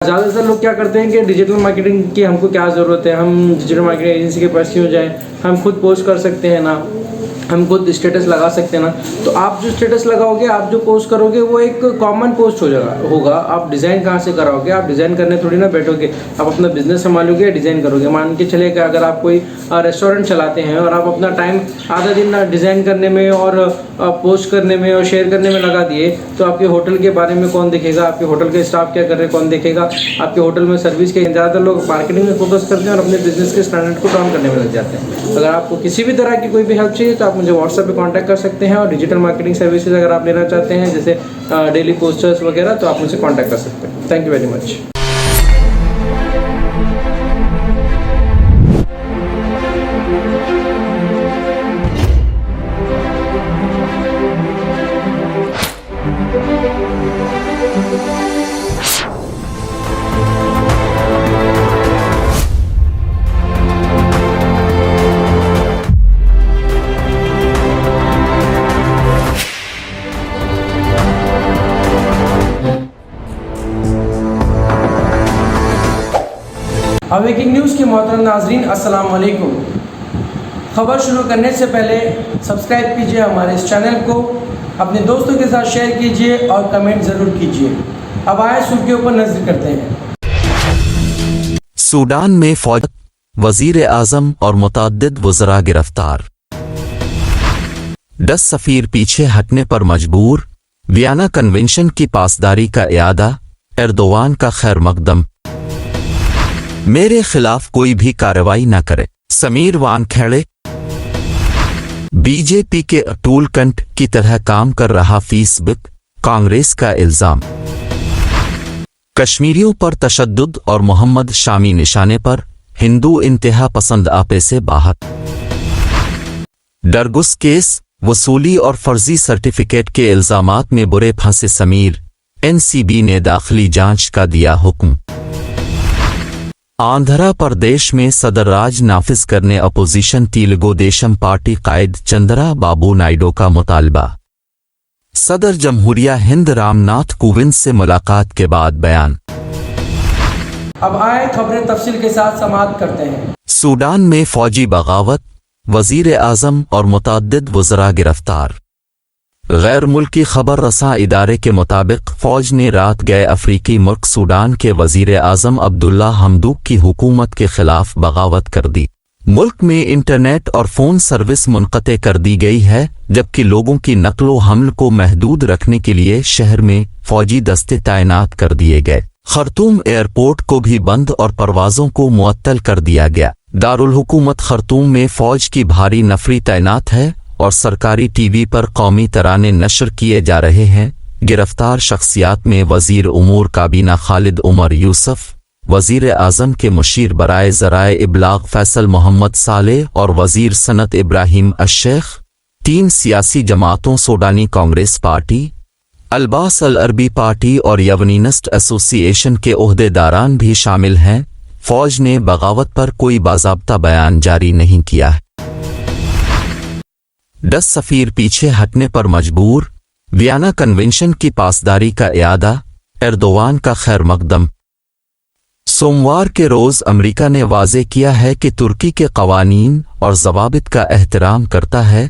ज़्यादातर लोग क्या करते हैं कि डिजिटल मार्केटिंग की हमको क्या ज़रूरत है, हम डिजिटल मार्केटिंग एजेंसी के पास क्यों जाएं, हम खुद पोस्ट कर सकते हैं ना, हम खुद स्टेटस लगा सकते हैं ना। तो आप जो स्टेटस लगाओगे, आप जो पोस्ट करोगे वो एक कॉमन पोस्ट होगा। आप डिज़ाइन कहाँ से कराओगे? आप डिज़ाइन करने थोड़ी ना बैठोगे, आप अपना बिजनेस संभालोगे, डिज़ाइन करोगे। मान के चले कि अगर आप कोई रेस्टोरेंट चलाते हैं और आप अपना टाइम आधा दिन डिज़ाइन करने में और पोस्ट करने में और शेयर करने में लगा दिए, तो आपके होटल के बारे में कौन देखेगा? आपके होटल के स्टाफ क्या कर रहे हैं कौन देखेगा? आपके होटल में सर्विस के ज़्यादातर लोग मार्केटिंग में फोकस करते हैं और अपने बिजनेस के स्टैंडर्ड को डाउन करने में लग जाते हैं। अगर आपको किसी भी तरह की कोई भी हेल्प चाहिए तो आप मुझे व्हाट्सएप पे कांटेक्ट कर सकते हैं, और डिजिटल मार्केटिंग सर्विसेज अगर आप लेना चाहते हैं जैसे डेली पोस्टर्स वगैरह, तो आप मुझसे कांटेक्ट कर सकते हैं। Thank you very much. Awaking news के मोहतरम नाजरीन, अस्सलाम वालेकुम। खबर शुरू करने से पहले सब्सक्राइब कीजिए हमारे इस चैनल को, अपने दोस्तों के साथ शेयर कीजिए और कमेंट ज़रूर कीजिए। अब आए सुर्खियों पर नजर करते हैं। सूडान में फौज, वजीर आज़म और मुतअद्दिद वज़रा गिरफ्तार। 10 सफ़ीर पीछे हटने पर मजबूर, वियना कन्वेंशन की पासदारी का इयादा, एर्दोवान का खैर मकदम। मेरे खिलाफ कोई भी कार्रवाई न करे, समीर वानखेड़े। बीजेपी के टूल कंट की तरह काम कर रहा फेसबुक, कांग्रेस का इल्जाम। कश्मीरियों पर तशद्दुद और मोहम्मद शामी निशाने पर हिंदू इंतहा पसंद आपे से बाहर। डरगुस केस, वसूली और फर्जी सर्टिफिकेट के इल्जामात में बुरे फंसे समीर, एनसीबी ने दाखिली जांच का दिया हुक्म। आंध्र प्रदेश में सदर राज नाफिज करने अपोजिशन तेलुगु देशम पार्टी कायद चंद्रा बाबू नायडू का मुतालबा। सदर जमहूरिया हिंद रामनाथ कोविंद से मुलाकात के बाद बयान। अब आए खबरें तफसील के साथ समाप्त करते हैं। सूडान में फौजी बगावत, वजीर आज़म और मुतअद्दिद वज़रा गिरफ्तार। गैर मुल्की खबर रसा इदारे के मुताबिक फौज ने रात गए अफ्रीकी मुल्क सूडान के वजीर आज़म अब्दुल्ला हमदूक की हुकूमत के खिलाफ बगावत कर दी। मुल्क में इंटरनेट और फ़ोन सर्विस मुनक़ते कर दी गई है, जबकि लोगों की नक़्लो हमल को महदूद रखने के लिए शहर में फौजी दस्ते तैनात कर दिए गए। खर्तूम एयरपोर्ट को भी बंद और परवाज़ों को मुअत्तल कर दिया गया। दारुल हुकूमत खर्तूम में फौज की भारी नफरी तैनात है और सरकारी टीवी पर कौमी तराने नशर किए जा रहे हैं। गिरफ्तार शख्सियात में वजीर उमूर काबीना खालिद उमर यूसुफ, वजीर आज़म के मुशीर बराए ज़राए इब्लाग फैसल मोहम्मद सालेह और वजीर सनत इब्राहिम अश-शेख। 3 सियासी जमातों सूडानी कांग्रेस पार्टी, अल्बास अल अरबी पार्टी और यवनीनिस्ट एसोसिएशन के ओहदेदारान भी शामिल हैं। फौज ने बगावत पर कोई बाज़ाब्ता बयान जारी नहीं किया है। 10 सफ़ीर पीछे हटने पर मजबूर, वियना कन्वेंशन की पासदारी का इयादा, एर्दोवान का खैर मकदम। सोमवार के रोज़ अमेरिका ने वाज़े किया है कि तुर्की के कवानीन और ज़वाबित का एहतराम करता है।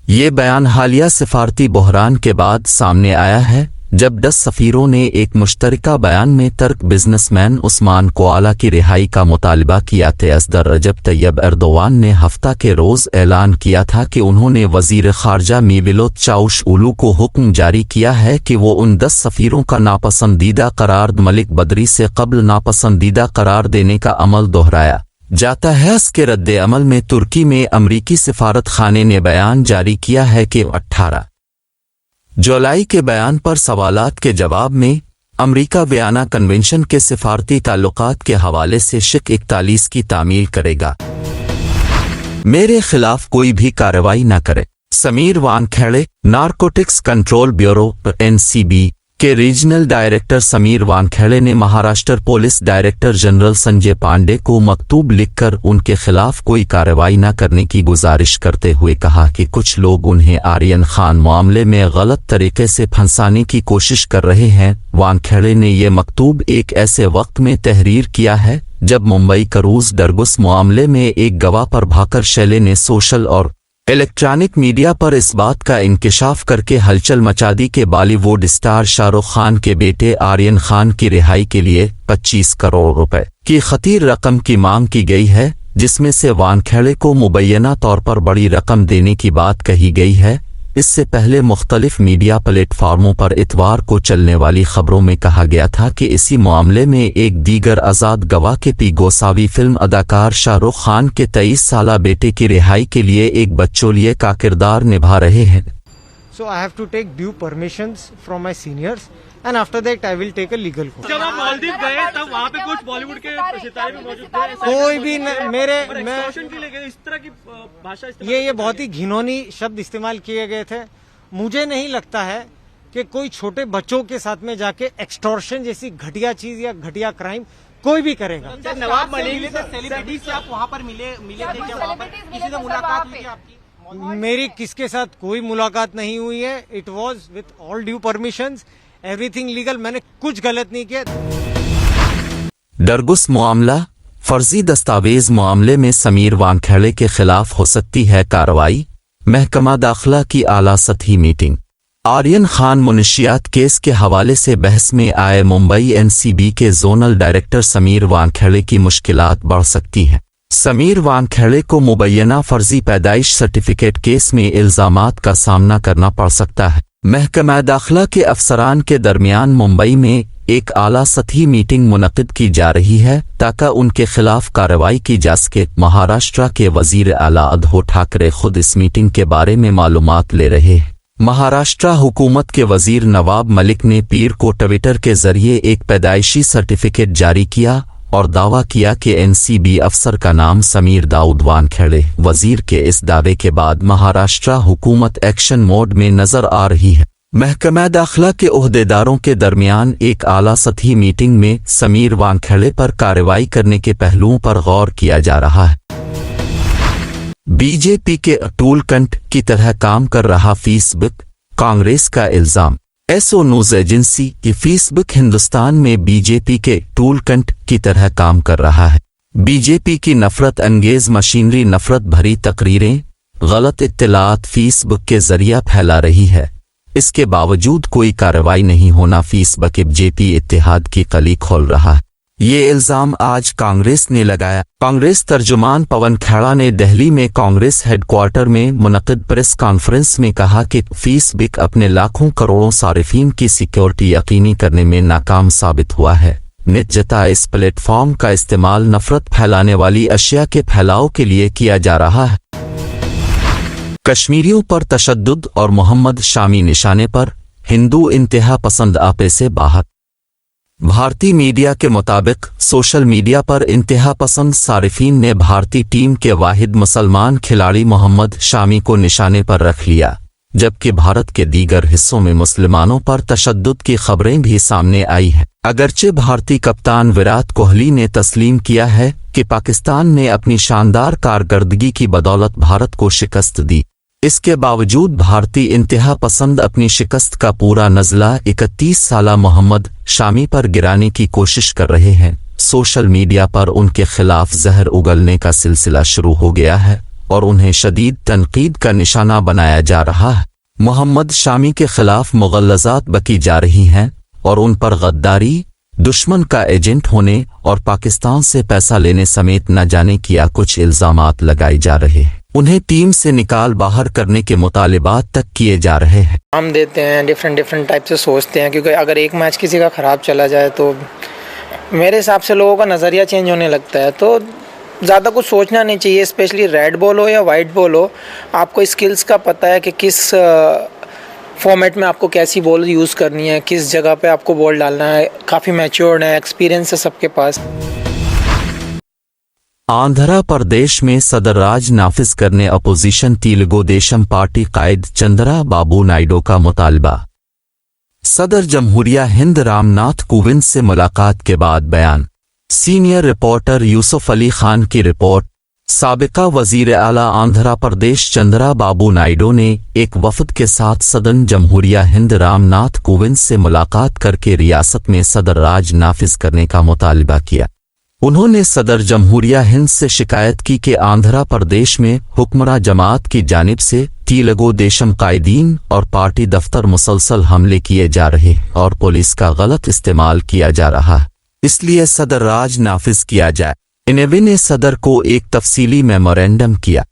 ये बयान हालिया सिफारती बहरान के बाद सामने आया है, जब 10 सफ़ीरों ने एक मुश्तरका बयान में तर्क बिजनेसमैन उस्मान कोआला की रिहाई का मुतालबा किया था। सदर रजब तैयब एर्दोवान ने हफ्ता के रोज़ ऐलान किया था कि उन्होंने वज़ीर ख़ारजा मेवलूत चावुशओगलू को हुक्म जारी किया है कि वो उन 10 सफ़ीरों का नापसंदीदा करार मलिक बदरी से कबल नापसंदीदा करार देने का अमल दोहराया जाता है। इसके रद्द अमल में तुर्की में अमरीकी सिफारत खाने ने बयान जारी किया है कि 18 जुलाई के बयान पर सवालात के जवाब में अमेरिका वियना कन्वेंशन के सिफारती ताल्लुकात के हवाले से शिक 41 की तामील करेगा। मेरे खिलाफ कोई भी कार्रवाई न करे, Sameer Wankhede. Narcotics control bureau (एनसीबी) के रीजनल डायरेक्टर समीर वानखेड़े ने Maharashtra police director general Sanjay Pande को मकतूब लिखकर उनके खिलाफ कोई कार्रवाई न करने की गुजारिश करते हुए कहा कि कुछ लोग उन्हें आर्यन खान मामले में गलत तरीके से फंसाने की कोशिश कर रहे हैं। वानखेड़े ने ये मकतूब एक ऐसे वक्त में तहरीर किया है जब मुंबई क्रूज डरगुस मामले में एक गवाह पर भाकर शैले ने सोशल और इलेक्ट्रॉनिक मीडिया पर इस बात का इंकिशाफ करके हलचल मचा दी कि बॉलीवुड स्टार शाहरुख खान के बेटे आर्यन खान की रिहाई के लिए 25 करोड़ रुपए की खतीर रकम की मांग की गई है, जिसमें से वानखेड़े को मुबैना तौर पर बड़ी रकम देने की बात कही गई है। इससे पहले मुख्तलिफ मीडिया प्लेटफार्मों पर इतवार को चलने वाली खबरों में कहा गया था कि इसी मामले में एक दीगर आज़ाद गवाह के पी गोसावी फिल्म अदाकार शाहरुख खान के 23 साला बेटे की रिहाई के लिए एक बच्चोलिए का किरदार निभा रहे हैं। So I have to take due permissions from my seniors and after that I will take a legal course. जब आप मालदीव गए तब वहाँ पे कुछ बॉलीवुड के सितारे भी मौजूद थे, कोई भी मेरे मैं एक्सटॉर्शन के लिए गए, इस तरह की भाषा इस्तेमाल ये बहुत ही घिनौनी शब्द इस्तेमाल किए गए थे। मुझे नहीं लगता है कि कोई छोटे बच्चों के साथ में जाके एक्सटॉर्शन जैसी घटिया चीज या घटिया क्राइम कोई भी करेगा। नवाब मलिक सेलिब्रिटी से आप वहाँ पर मिले थे क्या? वहाँ पर किसी से मुलाकात हुई आपकी? मेरी किसके साथ कोई मुलाकात नहीं हुई है। It was with all due permissions, everything legal. मैंने कुछ गलत नहीं किया। डरगुस मामला फर्जी दस्तावेज मामले में समीर वानखेड़े के खिलाफ हो सकती है कार्रवाई। महकमा दाखिला की आला सतही मीटिंग। आर्यन खान मुनशियात केस के हवाले से बहस में आए मुंबई एनसीबी के जोनल डायरेक्टर समीर वानखेड़े की मुश्किलात बढ़ सकती हैं। समीर वानखेड़े को मुबैना फर्जी पैदाइश सर्टिफिकेट केस में इल्जामात का सामना करना पड़ सकता है। महकमा दाखिला के अफसरान के दरमियान मुंबई में एक आला सतही मीटिंग मुनक़िद की जा रही है ताकि उनके खिलाफ कार्रवाई की जा सके। महाराष्ट्र के वजीर आला उद्धव ठाकरे खुद इस मीटिंग के बारे में मालूमात ले रहे हैं। महाराष्ट्र हुकूमत के वजीर नवाब मलिक ने पीर को ट्विटर के जरिए एक पैदाइशी सर्टिफिकेट जारी किया और दावा किया कि एनसीबी अफसर का नाम समीर दाऊद वानखेड़े। वजीर के इस दावे के बाद महाराष्ट्र हुकूमत एक्शन मोड में नजर आ रही है। महकमा दाखिला के ओहदेदारों के दरमियान एक आला सतही मीटिंग में समीर वानखेड़े पर कार्रवाई करने के पहलुओं पर गौर किया जा रहा है। बीजेपी के टूल कंट की तरह काम कर रहा फेसबुक, कांग्रेस का इल्जाम। एसओ न्यूज एजेंसी की फेसबुक हिंदुस्तान में बीजेपी के टूल कंट की तरह काम कर रहा है। बीजेपी की नफरत अंगेज मशीनरी नफरत भरी तकरीरें, गलत इत्तलात फेसबुक के जरिए फैला रही है। इसके बावजूद कोई कार्रवाई नहीं होना फेसबुक बीजेपी इत्तेहाद की कली खोल रहा है। ये इल्जाम आज कांग्रेस ने लगाया। कांग्रेस तर्जुमान पवन खेड़ा ने दिल्ली में कांग्रेस हेडक्वार्टर में मुनक़िद प्रेस कॉन्फ्रेंस में कहा कि फेसबुक अपने लाखों करोड़ों सारिफीन की सिक्योरिटी यकीनी करने में नाकाम साबित हुआ है। निजता इस प्लेटफॉर्म का इस्तेमाल नफरत फैलाने वाली अशिया के फैलाव के लिए किया जा रहा है। कश्मीरियों पर तशद्दुद और मोहम्मद शामी निशाने पर हिंदू इंतहा पसंद आपे से बाहर। भारतीय मीडिया के मुताबिक सोशल मीडिया पर इंतहा पसंद सारिफीन ने भारतीय टीम के वाहिद मुसलमान खिलाड़ी मोहम्मद शामी को निशाने पर रख लिया, जबकि भारत के दीगर हिस्सों में मुसलमानों पर तशद्दुद की खबरें भी सामने आई हैं। अगरचे भारतीय कप्तान विराट कोहली ने तस्लीम किया है कि पाकिस्तान ने अपनी शानदार कारकर्दगी की बदौलत भारत को शिकस्त दी, इसके बावजूद भारतीय इंतहा पसंद अपनी शिकस्त का पूरा नज़ला 31 साला मोहम्मद शामी पर गिराने की कोशिश कर रहे हैं। सोशल मीडिया पर उनके खिलाफ जहर उगलने का सिलसिला शुरू हो गया है और उन्हें शदीद तनकीद का निशाना बनाया जा रहा है। मोहम्मद शामी के खिलाफ मुगल्लज़ात बकी जा रही हैं और उन पर गद्दारी, दुश्मन का एजेंट होने और पाकिस्तान से पैसा लेने समेत न जाने क्या कुछ इल्जामात लगाए जा रहे हैं। उन्हें टीम से निकाल बाहर करने के मुतालिबात तक किए जा रहे हैं। हम देते हैं डिफरेंट टाइप से सोचते हैं, क्योंकि अगर एक मैच किसी का ख़राब चला जाए तो मेरे हिसाब से लोगों का नज़रिया चेंज होने लगता है। तो ज़्यादा कुछ सोचना नहीं चाहिए, स्पेशली रेड बॉल हो या वाइट बॉल हो। आपको स्किल्स का पता है कि किस फॉर्मेट में आपको कैसी बॉल यूज़ करनी है, किस जगह पे आपको बॉल डालना है। काफ़ी मैच्योर्ड है, एक्सपीरियंस है सबके पास। आंध्र प्रदेश में सदर राज नाफिज करने अपोजिशन तेलुगु देशम पार्टी कायद चंद्रा बाबू नायडू का मुतालबा। सदर जमहूरिया हिंद रामनाथ कोविंद से मुलाकात के बाद बयान। सीनियर रिपोर्टर यूसुफ अली खान की रिपोर्ट। साबिका वजीर आला आंध्र प्रदेश चंद्रा बाबू नायडू ने एक वफद के साथ सदर जमहूरिया हिंद रामनाथ कोविंद से मुलाकात करके रियासत में सदर राज नाफिज करने का मुतालबा किया। उन्होंने सदर जमहूरिया हिंद से शिकायत की कि आंध्र प्रदेश में हुक्मरान जमात की जानिब से तेलुगु देशम कायदीन और पार्टी दफ्तर मुसलसल हमले किए जा रहे और पुलिस का गलत इस्तेमाल किया जा रहा है, इसलिए सदर राज नाफिज किया जाए। इनेवी ने सदर को एक तफसीली मेमोरेंडम किया।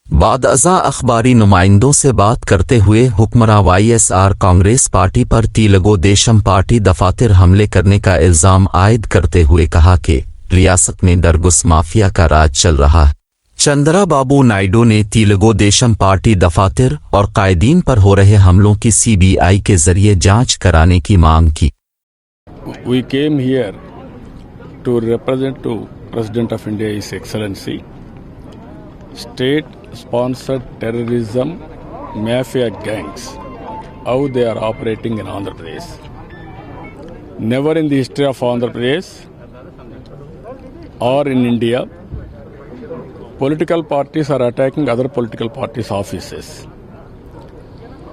बाद अज़ा अखबारी नुमाइंदों से बात करते हुए हुक्मरान YSR कांग्रेस पार्टी पर तेलुगु देशम पार्टी दफातर हमले करने का इल्ज़ाम आयद करते हुए कहा कि रियासत में दरगुस माफिया का राज चल रहा है। चंद्रा बाबू नायडू ने तेलुगु देशम पार्टी दफातर और कायदीन पर हो रहे हमलों की CBI के जरिए जांच कराने की मांग की। We came here to represent to President of India, His Excellency, state-sponsored terrorism mafia gangs, how they are operating in Andhra Pradesh. Never in the history of Andhra Pradesh or in India, political parties are attacking other political parties' offices.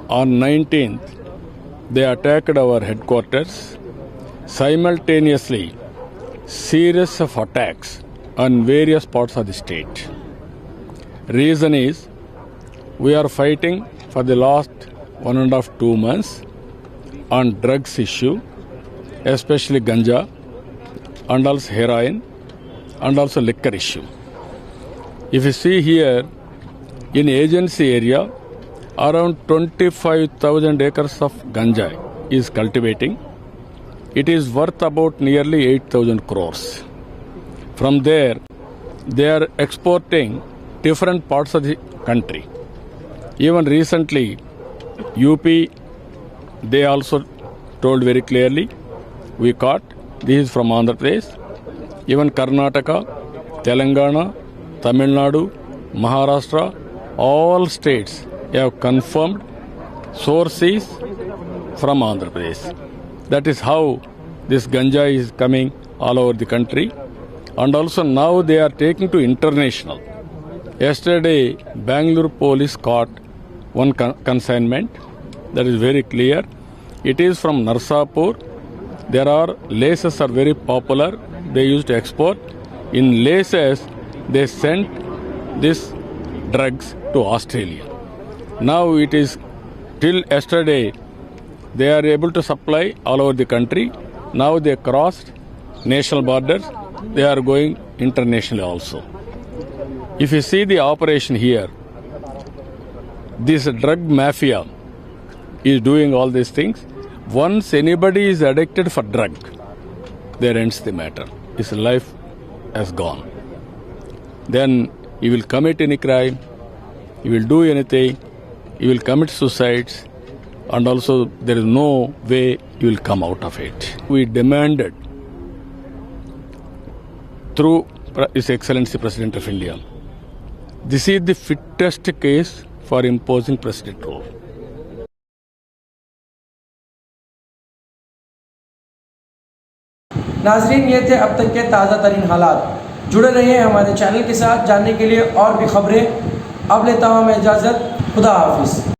On 19th, they attacked our headquarters. Simultaneously, series of attacks on various parts of the state. Reason is, we are fighting for the last 1.5-2 months on drugs issue, especially ganja and also heroin and also liquor issue. If you see here, in agency area, around 25,000 acres of ganja is cultivating. It is worth about nearly 8,000 crores. From there, they are exporting different parts of the country. Even recently, UP, they also told very clearly, we caught, this is from Andhra Pradesh. Even Karnataka, Telangana, Tamil Nadu, Maharashtra, all states have confirmed sources from Andhra Pradesh. That is how this ganja is coming all over the country. And also now they are taking to international. Yesterday, Bangalore police caught one consignment that is very clear. It is from Narsapur. There are laces are very popular. They used to export. In laces, they sent this drugs to Australia. Now it is till yesterday they are able to supply all over the country. Now they crossed national borders. They are going internationally also. If you see the operation here, this drug mafia is doing all these things. Once anybody is addicted for drug, there ends the matter. His life has gone. Then he will commit any crime, he will do anything, he will commit suicides, and also there is no way he will come out of it. We demanded through His Excellency President of India, this is the fittest case for imposing president rule. नाजरीन, ये थे अब तक के ताज़ा तरीन हालात। जुड़े रहिए हमारे चैनल के साथ जानने के लिए और भी खबरें। अब लेता हूँ मैं इजाज़त। खुदा हाफिज़।